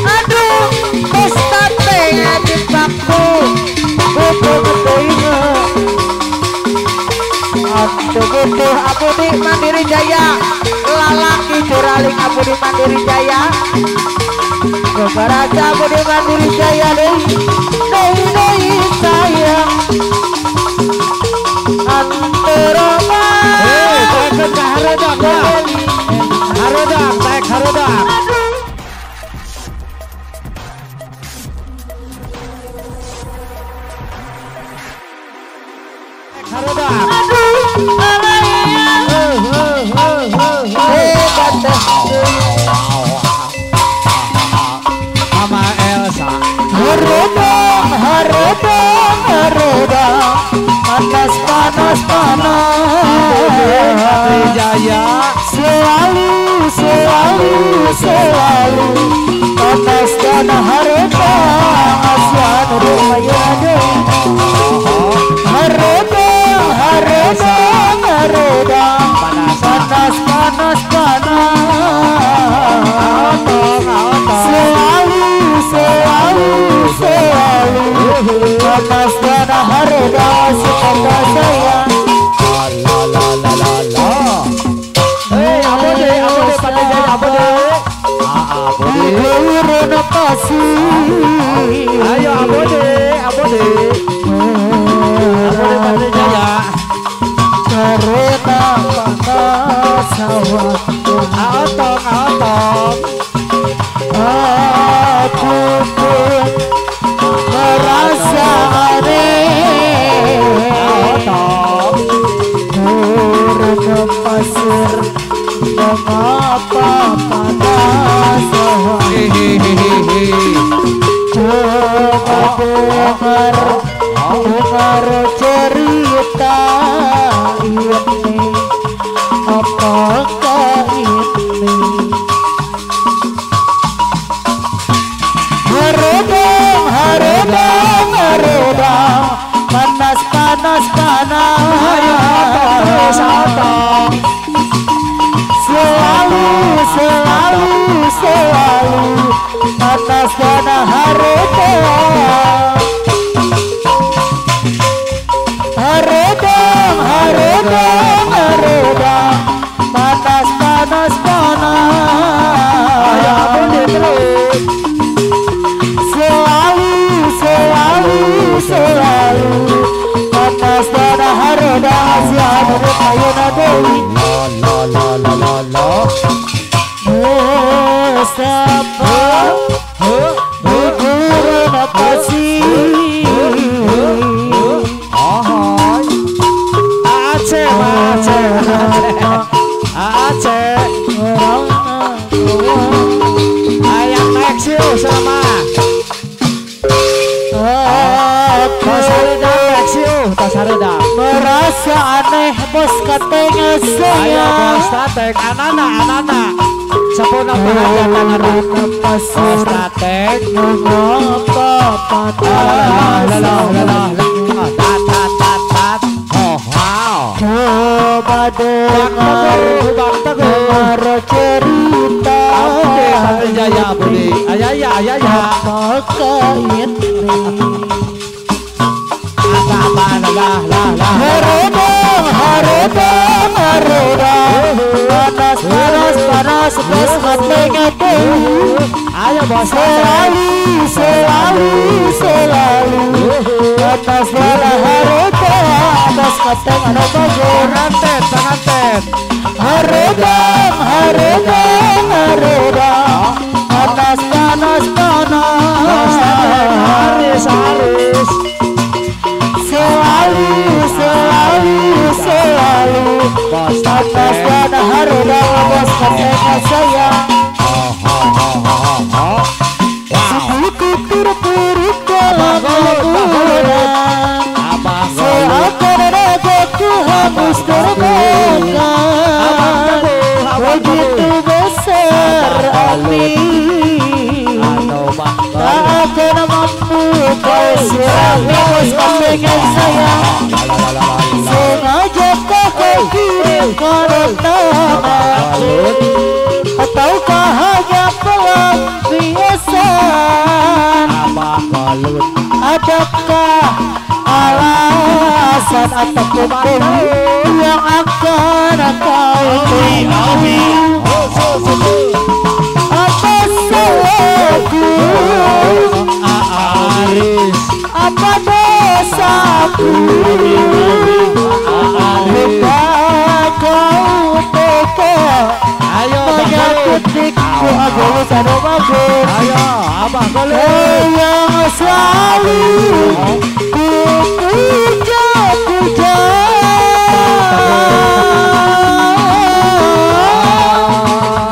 Aduh, pesta teh di bakku, butuh ngedoinge. Aduh butuh aku di Mandiri Jaya, lalaki juraling aku di Mandiri Jaya. Baraja aku di Mandiri Jaya deh, doi sayang. Anteroma, takut ke harodak lah, harodak, naik harodak. Harodak. Mama Elsa. Harodang, harodang, harodang, panas, panas, panas. Jaya. Selalu, selalu, selalu panas dan harodang, asian rumayade. Harodang, harodang, harodang, panas, panas, panas, panas. Selalu, selalu, selalu panas dan harodang, semoga sayang. Rona kasih, ayo abode Pandai Jaya. Karena panas sawatku, Aotong aku pun merasa aneh. Aotong Karena pasir mengapa panas sawatku. Coba dengar cerita ini, apakah ini? Harodang, harodang, harodang, panas, panas, panas. Selalu, selalu, selalu panas dan harodang. Harodang, harodang, harodang, panas, panas, panas. Selalu, selalu, selalu panas dan harodang, asian rumahina dewi. Sapa gugur napasi. Aceh ayam naik siu sama Tasareda merasa aneh bos katanya saya. ayo bos statek anak-anak sepuluh perhatian bos statek mengapa panas. Coba dengar cerita Pandai Jaya Budi ayah apakah ini? Harodang, harodang, harodang, panas, panas, panas, bos katanya tuh. ayo bos Selalu, selalu, selalu panas dan harodang, bos katanya tuh. pengantin Harodang, harodang, harodang, panas, panas, panas. Haris Selalu, selalu, selalu bos panas dan harodang, bos katanya sayang. Sebuku terpuruk dalam lagunan, seakan ragaku hangus terbakar. Begitu besar api, tak akan mampu kau sirangi, bos katanya sayang. Sengaja kau kirim karena ataukah hanya Tuhan ataupun yang akan kau tunggu. Apa salahku, apa dosaku, hingga kau tega menyakitiku. Aku sadar bagus. Ayo, abang boleh. Yang selalu ku puja-puja.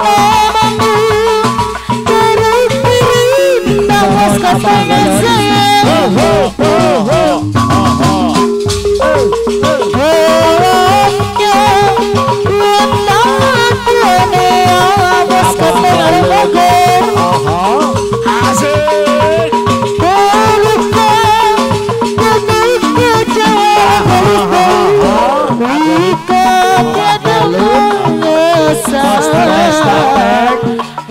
Namamu beri-beri balas katanya sayang. Orangnya menang dunia bos katanya bagus.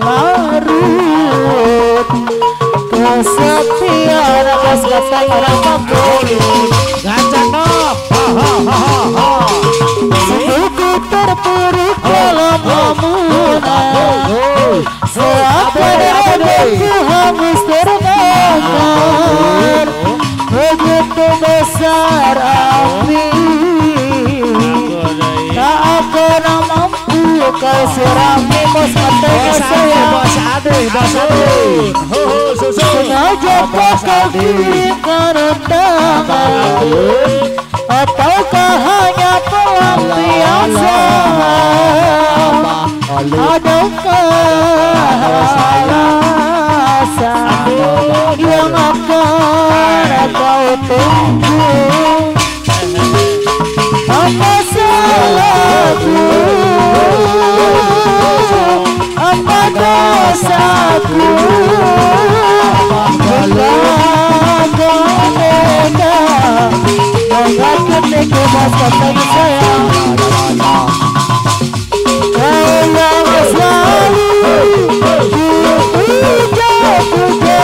Larut kesepian atas kata orang kabur. Gancang dong. Suku terpuruk dalam lamunan. Siapa yang hangus terbakar. Begitu besar api, tak akan mampu kau sirami. Bos katanya saya, Bos Ade. sengaja kau berikan undangan, ataukah hanya pelampiasan? Adakah alasan yang akan kau tunggu? Apa salahku, apa dosaku, bila kau tega menyakitiku. Mas katanya sayang, kau yang selalu puja-puja.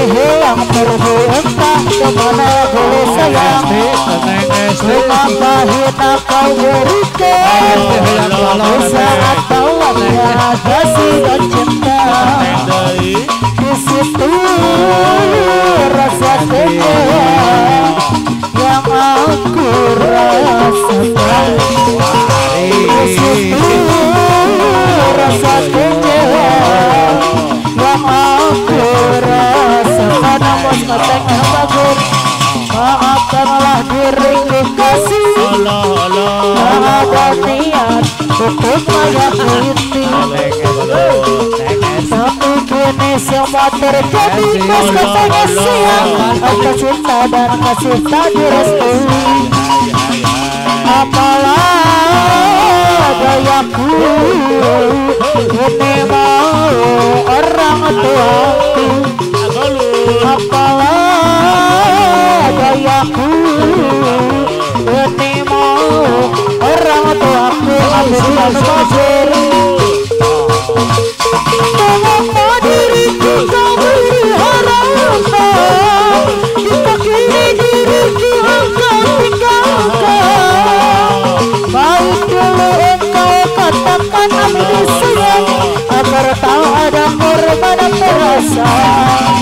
Yang terbuentah kemana boleh sayang, mengapa hina kau berikan saat bawahnya kasih dan cinta. Di situ rasa kecewa yang aku rasakan. Di situ rasa kecewa yang aku rasakan. Bos katanya bagus, maafkanlah diriku kasih. Tak ada niat untuk menyakiti, tapi kini semua terjadi. Bos katanya sayang, aku cinta dan kasih tak direstui. Apalah gayaku, ini mau orang tuaku. Apalah gayaku, ini mau orang tuaku. Ambil bajir, mengapa diriku kau beri harapan, jika kini diriku engkau tinggalkan. Baik dulu engkau katakan ambil sayang, agar tak ada korban perasaan.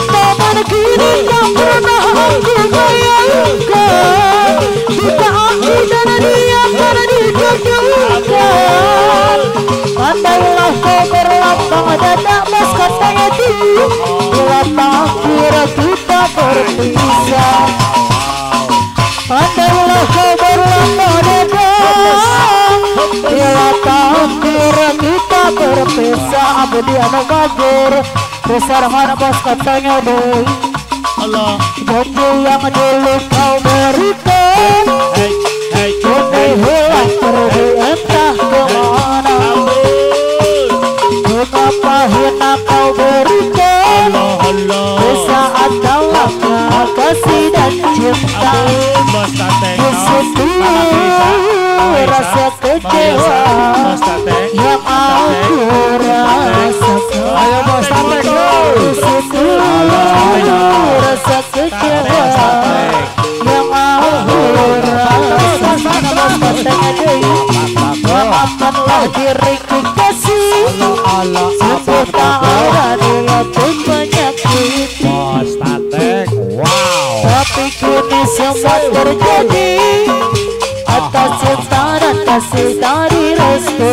Namun kini tak pernah aku bayangkan, jika aku dan dia akan dijodohkan. Andailah kau berlapang dada, mas katanya di lapang kira kita berpisah. Andailah kau berlama dedang, bila takdir kita berpisah. Abdi anu majur besarangan bos katanya deh. Janji yang dulu kau berikan kini hilang pergi entah kemana. Mengapa hina kau berikan di saat dalamnya kasih dan cinta. Di situ rasa kecewa yang aku rasakan. Ayo bos Tatek Di situ rasa kecewa yang aku rasakan. Maafkanlah diriku kasih, sungguh tak ada dia pun menyakiti. Bos Tatek. Wow. Tapi kini semua terjadi atas cinta dan kasih dari restu.